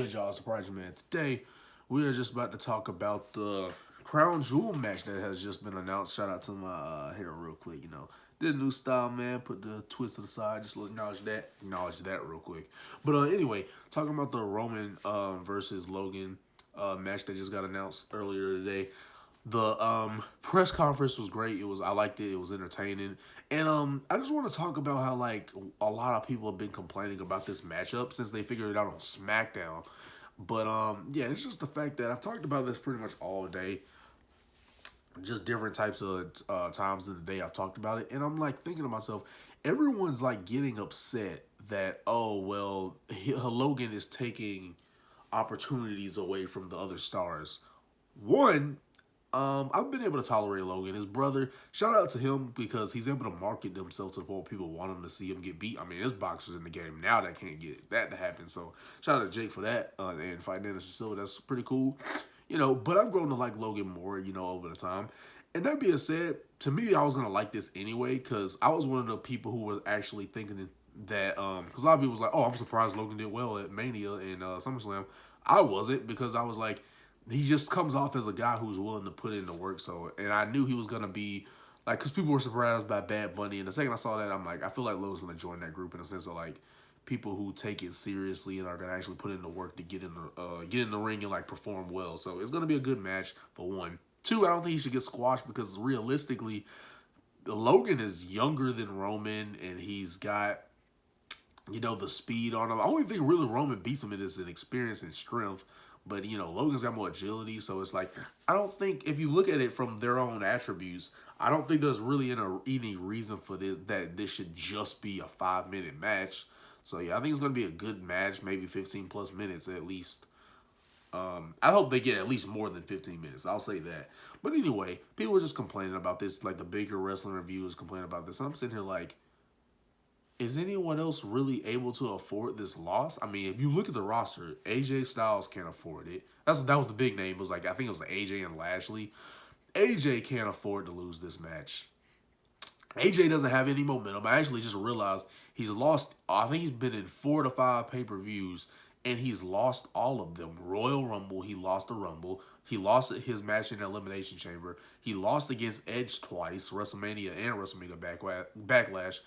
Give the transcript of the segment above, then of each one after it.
good, y'all? Surprise, man. Today, we are just about to talk about the Crown Jewel match that has just been announced. Shout out to my hair real quick, Did a new style, man. Put the twist to the side. Just acknowledge that real quick. But anyway, talking about the Roman versus Logan match that just got announced earlier today. The press conference was great. I liked it. It was entertaining. And I just want to talk about how like a lot of people have been complaining about this matchup since they figured it out on SmackDown. But yeah, it's just the fact that I've talked about this pretty much all day. Just different types of times in the day I've talked about it. And I'm like thinking to myself, everyone's like getting upset that, oh, well, Logan is taking opportunities away from the other stars. One, I've been able to tolerate Logan. His brother, shout out to him because he's able to market himself to the point people want him to see him get beat. I mean, there's boxers in the game now that can't get that to happen. So shout out to Jake for that and fighting Anderson Silva. That's pretty cool. But I've grown to like Logan more, over the time. And that being said, to me, I was going to like this anyway because I was one of the people who was actually thinking that, because a lot of people was like, oh, I'm surprised Logan did well at Mania and SummerSlam. I wasn't because I was like, he just comes off as a guy who's willing to put in the work. So, and I knew he was going to be, like, because people were surprised by Bad Bunny. And the second I saw that, I'm like, I feel like Logan's going to join that group in the sense of, like, people who take it seriously and are going to actually put in the work to get in the ring and, like, perform well. So, it's going to be a good match, for one. Two, I don't think he should get squashed because, realistically, Logan is younger than Roman, and he's got, the speed on him. The only thing really Roman beats him in is an experience and strength. But, Logan's got more agility, so it's like, I don't think, if you look at it from their own attributes, I don't think there's really any reason for this, that this should just be a 5-minute match. So, yeah, I think it's going to be a good match, maybe 15-plus minutes at least. I hope they get at least more than 15 minutes. I'll say that. But anyway, people were just complaining about this, like the bigger wrestling reviewers complaining about this. And I'm sitting here like, is anyone else really able to afford this loss? I mean, if you look at the roster, AJ Styles can't afford it. That was the big name. It was like, I think it was AJ and Lashley. AJ can't afford to lose this match. AJ doesn't have any momentum. I actually just realized he's lost, I think he's been in 4 to 5 pay-per-views, and he's lost all of them. Royal Rumble, he lost the Rumble. He lost his match in the Elimination Chamber. He lost against Edge twice, WrestleMania and WrestleMania Backlash.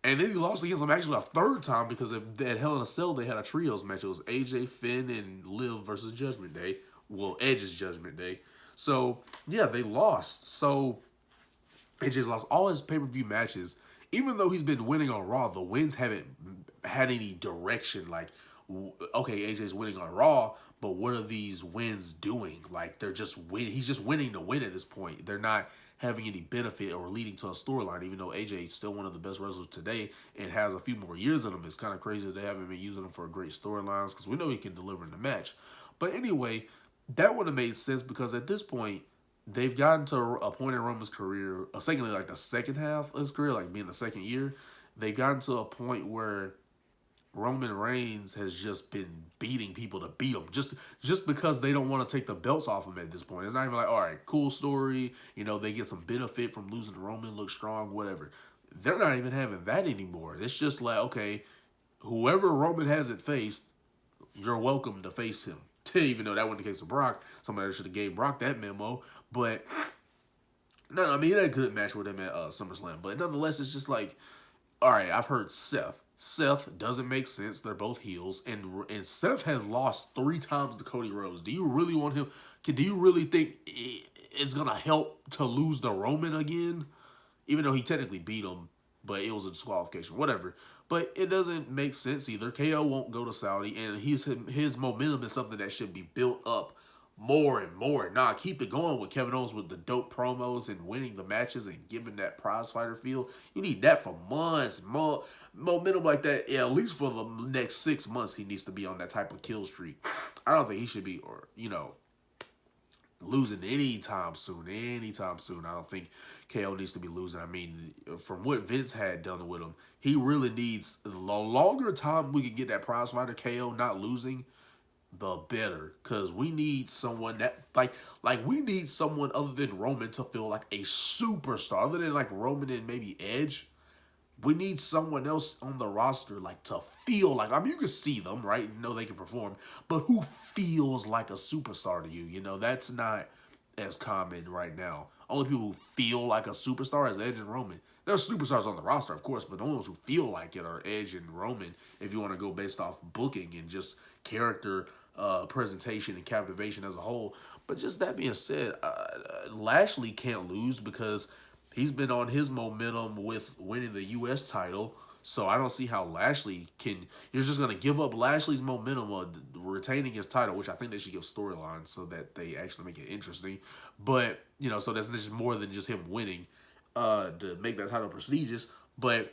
And then he lost against him actually a third time because at Hell in a Cell, they had a trios match. It was AJ, Finn, and Liv versus Judgment Day. Well, Edge's Judgment Day. So, yeah, they lost. So, AJ's lost all his pay-per-view matches. Even though he's been winning on Raw, the wins haven't had any direction. Like, okay, AJ's winning on Raw, but what are these wins doing? Like, they're just winning. He's just winning to win at this point. They're not having any benefit or leading to a storyline, even though AJ is still one of the best wrestlers today and has a few more years in him. It's kind of crazy that they haven't been using him for great storylines because we know he can deliver in the match. But anyway, that would have made sense because at this point, they've gotten to a point in Roman's career, secondly, like the second half of his career, like being the second year, they've gotten to a point where Roman Reigns has just been beating people to beat him just because they don't want to take the belts off him at this point. It's not even like, all right, cool story. They get some benefit from losing to Roman, look strong, whatever. They're not even having that anymore. It's just like, okay, whoever Roman hasn't faced, you're welcome to face him. Even though that wasn't the case with Brock. Somebody should have gave Brock that memo. But, no, I mean, he had a good match with him at SummerSlam. But nonetheless, it's just like, all right, I've heard Seth. Seth doesn't make sense. They're both heels. And Seth has lost 3 times to Cody Rhodes. Do you really want him? Do you really think it's going to help to lose to Roman again? Even though he technically beat him, but it was a disqualification. Whatever. But it doesn't make sense either. KO won't go to Saudi, and his momentum is something that should be built up more and more. Nah, keep it going with Kevin Owens with the dope promos and winning the matches and giving that prize fighter feel. You need that for months. More momentum like that, yeah, at least for the next 6 months, he needs to be on that type of kill streak. I don't think he should be, losing anytime soon. I don't think KO needs to be losing. I mean, from what Vince had done with him, he really needs the longer time we can get that prize fighter KO not losing, the better. Because we need someone that, we need someone other than Roman to feel like a superstar. Other than, like, Roman and maybe Edge. We need someone else on the roster like to feel like, I mean, you can see them, right? You know they can perform, but who feels like a superstar to you? You know, that's not as common right now. Only people who feel like a superstar is Edge and Roman. There are superstars on the roster, of course, but the only ones who feel like it are Edge and Roman. If you want to go based off booking and just character presentation and captivation as a whole. But just that being said, Lashley can't lose because he's been on his momentum with winning the U.S. title. So I don't see how Lashley can. You're just gonna give up Lashley's momentum of retaining his title, which I think they should give storylines so that they actually make it interesting. But you know, so that's just more than just him winning to make that title prestigious. But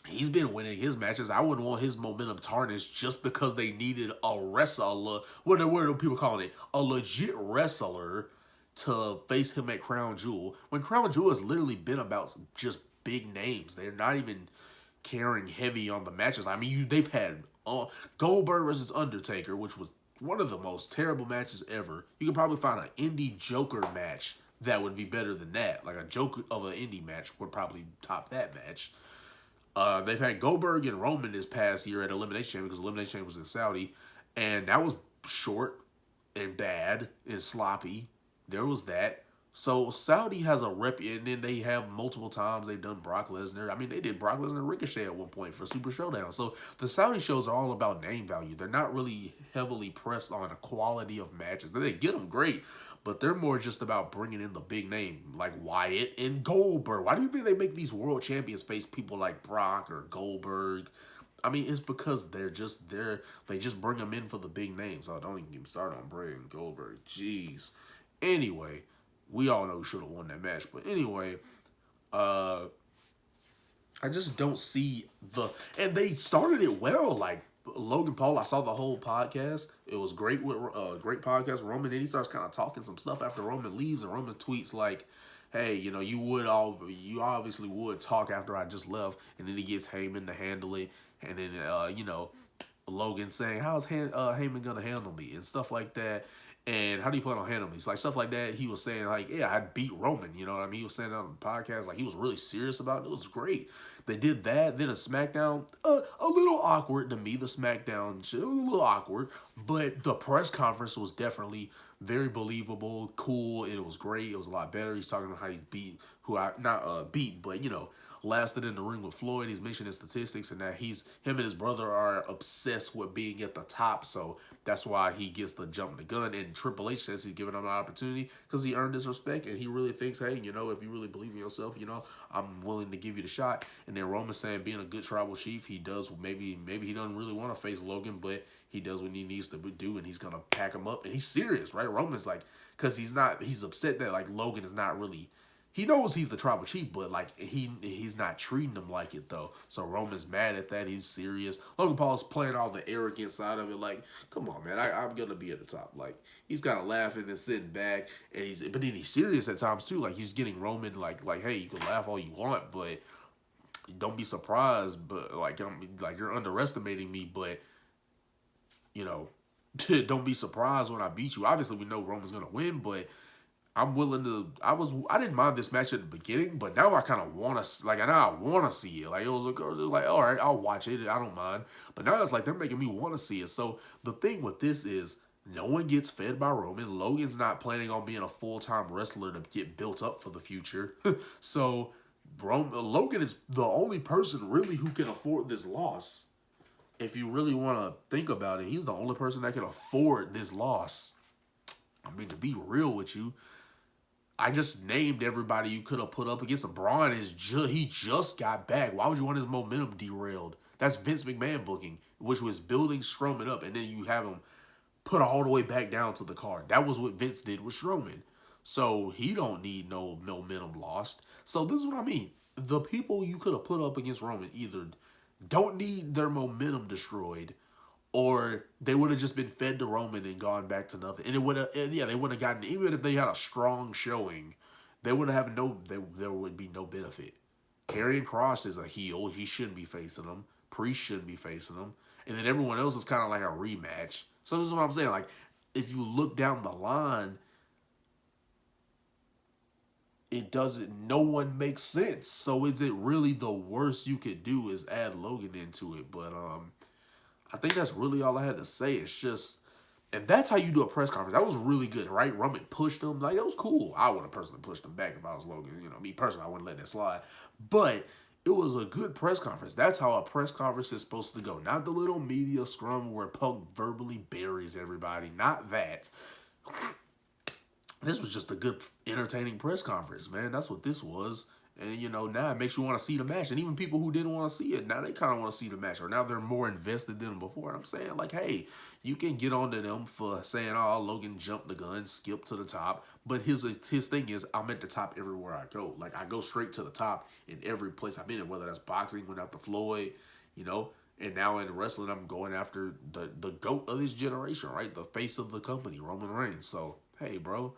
he's been winning his matches. I wouldn't want his momentum tarnished just because they needed a wrestler. What are people calling it? A legit wrestler to face him at Crown Jewel. When Crown Jewel has literally been about just big names. They're not even carrying heavy on the matches. I mean, they've had Goldberg versus Undertaker, which was one of the most terrible matches ever. You could probably find an indie Joker match that would be better than that. Like a Joker of an indie match would probably top that match. They've had Goldberg and Roman this past year at Elimination Chamber because Elimination Chamber was in Saudi, and that was short and bad and sloppy. There was that. So Saudi has a rep, and then they have multiple times they've done Brock Lesnar. I mean, they did Brock Lesnar and Ricochet at one point for Super Showdown. So the Saudi shows are all about name value. They're not really heavily pressed on the quality of matches. They get them great, but they're more just about bringing in the big name like Wyatt and Goldberg. Why do you think they make these world champions face people like Brock or Goldberg? I mean, it's because they're just there. They just bring them in for the big names. Oh, don't even get me started on Bray and Goldberg. Jeez. Anyway, we all know who should have won that match. But anyway, I just don't see and they started it well. Like Logan Paul, I saw the whole podcast. It was great with great podcast. Roman, then he starts kind of talking some stuff after Roman leaves, and Roman tweets like, "Hey, you know, you obviously would talk after I just left," and then he gets Heyman to handle it, and then you know, Logan saying, "How's Heyman gonna handle me?" and stuff like that. And how do you plan on handling me? It's like stuff like that. He was saying like, yeah, I'd beat Roman. You know what I mean? He was saying that on the podcast. Like he was really serious about it. It was great. They did that. Then a SmackDown, a little awkward to me. The SmackDown, it was a little awkward. But the press conference was definitely very believable, cool. It was great. It was a lot better. He's talking about how he beat, who I, not beat, but, you know, lasted in the ring with Floyd. He's mentioning statistics and that him and his brother are obsessed with being at the top. So that's why he gets the jump the gun. And Triple H says he's giving him an opportunity because he earned his respect. And he really thinks, hey, you know, if you really believe in yourself, you know, I'm willing to give you the shot. And then Roman saying being a good tribal chief, he does, maybe he doesn't really want to face Logan, but he does what he needs to do, and he's going to pack him up. And he's serious, right? Roman's like, because he's upset that, like, Logan is not really, he knows he's the tribal chief, but, like, he's not treating him like it, though. So Roman's mad at that. He's serious. Logan Paul's playing all the arrogant side of it, like, come on, man, I'm going to be at the top. Like, he's kind of laughing and sitting back, and but then he's serious at times, too. Like, he's getting Roman, like, hey, you can laugh all you want, but don't be surprised, but, like you're underestimating me, but, you know, don't be surprised when I beat you. Obviously, we know Roman's gonna win, but I'm willing to. I didn't mind this match at the beginning, but now I kind of want to. Like, now I want to see it. Like it was like, all right, I'll watch it. I don't mind. But now it's like they're making me want to see it. So the thing with this is, no one gets fed by Roman. Logan's not planning on being a full-time wrestler to get built up for the future. So Logan is the only person really who can afford this loss. If you really want to think about it, he's the only person that can afford this loss. I mean, to be real with you, I just named everybody you could have put up against him. Braun he just got back. Why would you want his momentum derailed? That's Vince McMahon booking, which was building Strowman up, and then you have him put all the way back down to the card. That was what Vince did with Strowman. So he don't need no momentum lost. So this is what I mean. The people you could have put up against Roman either don't need their momentum destroyed, or they would have just been fed to Roman and gone back to nothing. And they would have gotten, even if they had a strong showing, they would have there would be no benefit. Karrion Kross is a heel. He shouldn't be facing him. Priest shouldn't be facing him. And then everyone else is kind of like a rematch. So this is what I'm saying. Like, if you look down the line, it doesn't, no one makes sense. So is it really the worst you could do is add Logan into it? But I think that's really all I had to say. It's just, and that's how you do a press conference. That was really good, right? Roman pushed him. Like, that was cool. I would have personally pushed him back if I was Logan. You know, me personally, I wouldn't let that slide. But it was a good press conference. That's how a press conference is supposed to go. Not the little media scrum where Punk verbally buries everybody. Not that. This was just a good, entertaining press conference, man. That's what this was. And, you know, now it makes you want to see the match. And even people who didn't want to see it, now they kind of want to see the match. Or now they're more invested than before. And I'm saying, like, hey, you can get on to them for saying, oh, Logan jumped the gun, skipped to the top. But his thing is, I'm at the top everywhere I go. Like, I go straight to the top in every place I've been in, whether that's boxing, went after Floyd, you know. And now in wrestling, I'm going after the GOAT of this generation, right? The face of the company, Roman Reigns. So, hey, bro.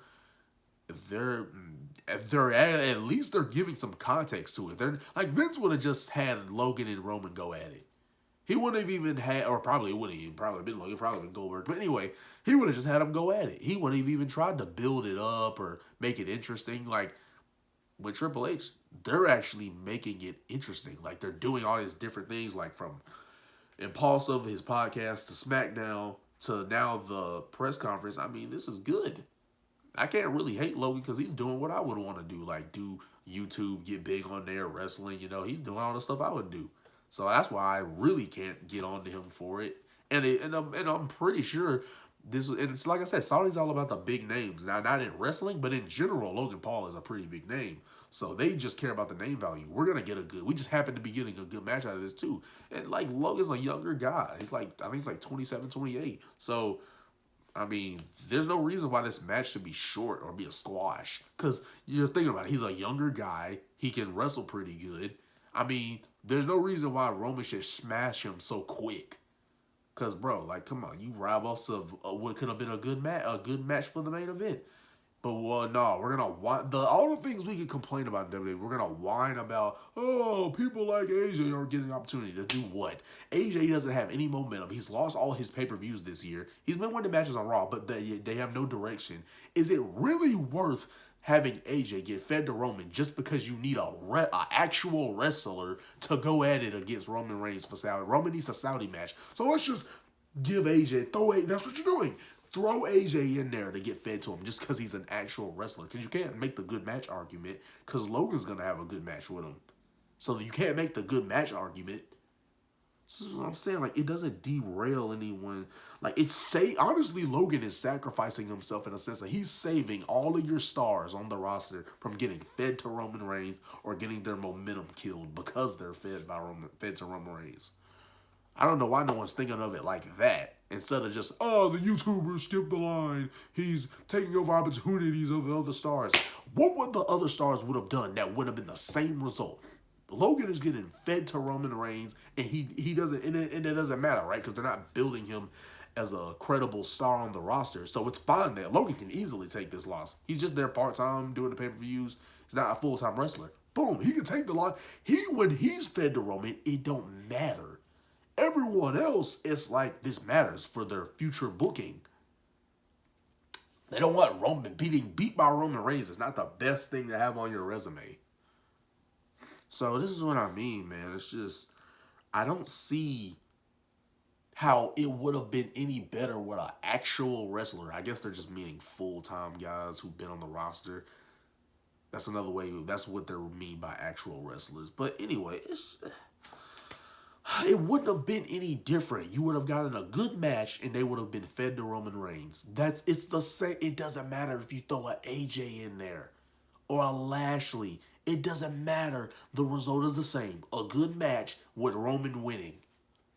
They're at least they're giving some context to it. They're like Vince would have just had Logan and Roman go at it. He wouldn't have even had, or probably wouldn't even probably been Logan, probably been Goldberg. But anyway, he would have just had them go at it. He wouldn't have even tried to build it up or make it interesting. Like with Triple H, they're actually making it interesting. Like they're doing all these different things, like from Impulsive, his podcast, to SmackDown, to now the press conference. I mean, this is good. I can't really hate Logan because he's doing what I would want to do, like do YouTube, get big on there, wrestling. You know, he's doing all the stuff I would do. So that's why I really can't get on to him for it. And I'm pretty sure this, and it's like I said, Saudi's all about the big names. Now, not in wrestling, but in general, Logan Paul is a pretty big name. So they just care about the name value. We're gonna get a good. We just happen to be getting a good match out of this too. And like Logan's a younger guy. He's like, I think he's like 27, 28. So I mean, there's no reason why this match should be short or be a squash. Because you're thinking about it. He's a younger guy. He can wrestle pretty good. I mean, there's no reason why Roman should smash him so quick. Because, bro, like, come on. You rob us of what could have been a good match for the main event. But, well, no, we're going to whine. All the things we can complain about in WWE, we're going to whine about, oh, people like AJ aren't getting an opportunity to do what? AJ doesn't have any momentum. He's lost all his pay-per-views this year. He's been winning matches on Raw, but they have no direction. Is it really worth having AJ get fed to Roman just because you need a actual wrestler to go at it against Roman Reigns for Saudi? Roman needs a Saudi match. So let's just give AJ, that's what you're doing. Throw AJ in there to get fed to him just because he's an actual wrestler. Because you can't make the good match argument because Logan's going to have a good match with him. So you can't make the good match argument. This is what I'm saying. Like, it doesn't derail anyone. Like, honestly, Logan is sacrificing himself in a sense that he's saving all of your stars on the roster from getting fed to Roman Reigns or getting their momentum killed because they're fed to Roman Reigns. I don't know why no one's thinking of it like that. Instead of just, oh, the YouTuber skipped the line. He's taking over opportunities of the other stars. What would the other stars would have done that would have been the same result? Logan is getting fed to Roman Reigns, and he doesn't, and it doesn't matter, right? Because they're not building him as a credible star on the roster. So it's fine that Logan can easily take this loss. He's just there part-time doing the pay-per-views. He's not a full-time wrestler. Boom, he can take the loss. When he's fed to Roman, it don't matter. Everyone else, it's like this matters for their future booking. They don't want Roman beat by Roman Reigns. It's not the best thing to have on your resume. So this is what I mean, man. It's just, I don't see how it would have been any better with an actual wrestler. I guess they're just meaning full-time guys who've been on the roster. That's another way. That's what they mean by actual wrestlers. But anyway, it wouldn't have been any different. You would have gotten a good match, and they would have been fed to Roman Reigns. It's the same. It doesn't matter if you throw an AJ in there or a Lashley. It doesn't matter. The result is the same. A good match with Roman winning.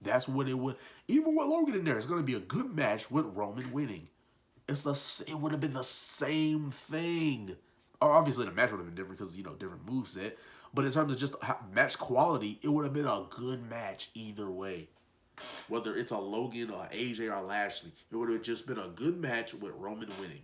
That's what it would. Even with Logan in there, it's going to be a good match with Roman winning. It would have been the same thing. Or obviously, the match would have been different because, different moveset. But in terms of just match quality, it would have been a good match either way. Whether it's a Logan or AJ or Lashley, it would have just been a good match with Roman winning.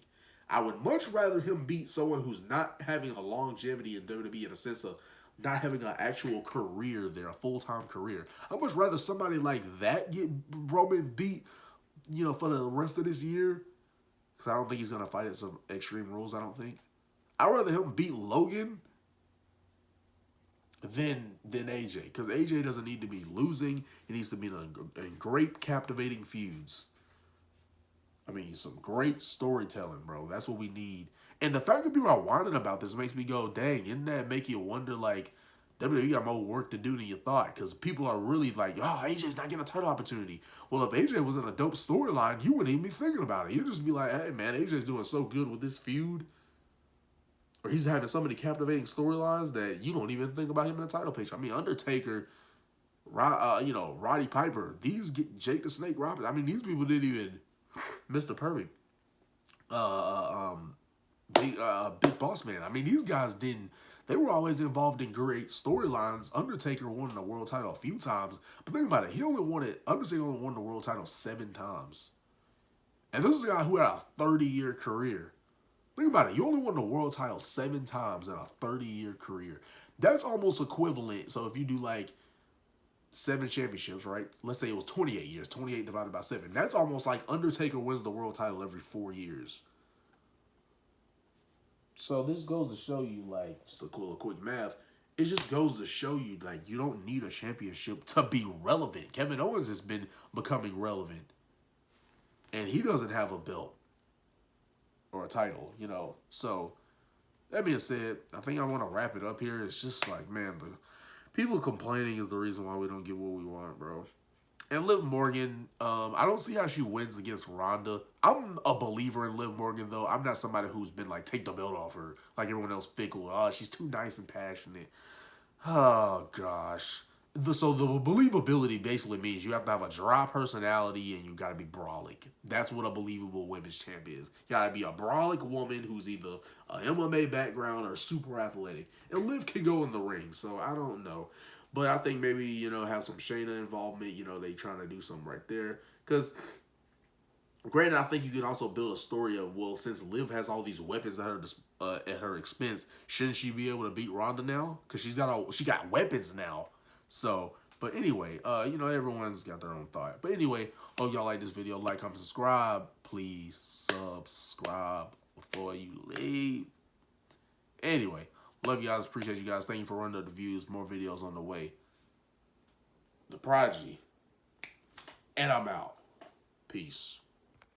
I would much rather him beat someone who's not having a longevity in WWE in a sense of not having an actual career there, a full-time career. I'd much rather somebody like that get Roman beat, for the rest of this year. Because I don't think he's going to fight at some Extreme Rules, I don't think. I'd rather him beat Logan than AJ, because AJ doesn't need to be losing. He needs to be in great, captivating feuds. I mean, some great storytelling, bro. That's what we need. And the fact that people are whining about this makes me go, dang, isn't that make you wonder, like, WWE got more work to do than you thought? Because people are really like, oh, AJ's not getting a title opportunity. Well, if AJ was in a dope storyline, you wouldn't even be thinking about it. You'd just be like, hey, man, AJ's doing so good with this feud. Or he's having so many captivating storylines that you don't even think about him in a title picture. I mean, Undertaker, Roddy Piper, Jake the Snake Roberts. I mean, these people didn't even Mr. Perfect, Big Boss Man. I mean, these guys didn't. They were always involved in great storylines. Undertaker won the world title a few times, but think about it. Undertaker only won the world title 7 times, and this is a guy who had a 30-year career. Think about it. You only won the world title 7 times in a 30-year career. That's almost equivalent. So if you do like 7 championships, right? Let's say it was 28 years. 28 divided by 7. That's almost like Undertaker wins the world title every 4 years. So this goes to show you, like, just a quick math. It just goes to show you, like, you don't need a championship to be relevant. Kevin Owens has been becoming relevant. And he doesn't have a belt or a title, you know. So, that being said, I think I want to wrap it up here. It's just like, man, the people complaining is the reason why we don't get what we want, bro. And Liv Morgan, I don't see how she wins against Ronda. I'm a believer in Liv Morgan, though. I'm not somebody who's been like, take the belt off her like everyone else fickle. Oh, she's too nice and passionate. Oh, gosh. So the believability basically means you have to have a dry personality and you got to be brawlic. That's what a believable women's champ is. You got to be a brawlic woman who's either a MMA background or super athletic. And Liv can go in the ring, so I don't know. But I think maybe, you know, have some Shayna involvement. You know, they trying to do something right there. Because, granted, I think you can also build a story of, well, since Liv has all these weapons at her expense, shouldn't she be able to beat Ronda now? Because she got weapons now. So, but anyway, you know, everyone's got their own thought. But anyway, hope y'all like this video. Like, comment, subscribe. Please subscribe before you leave. Anyway, love you guys. Appreciate you guys. Thank you for running up the views. More videos on the way. The Prodigy. And I'm out. Peace.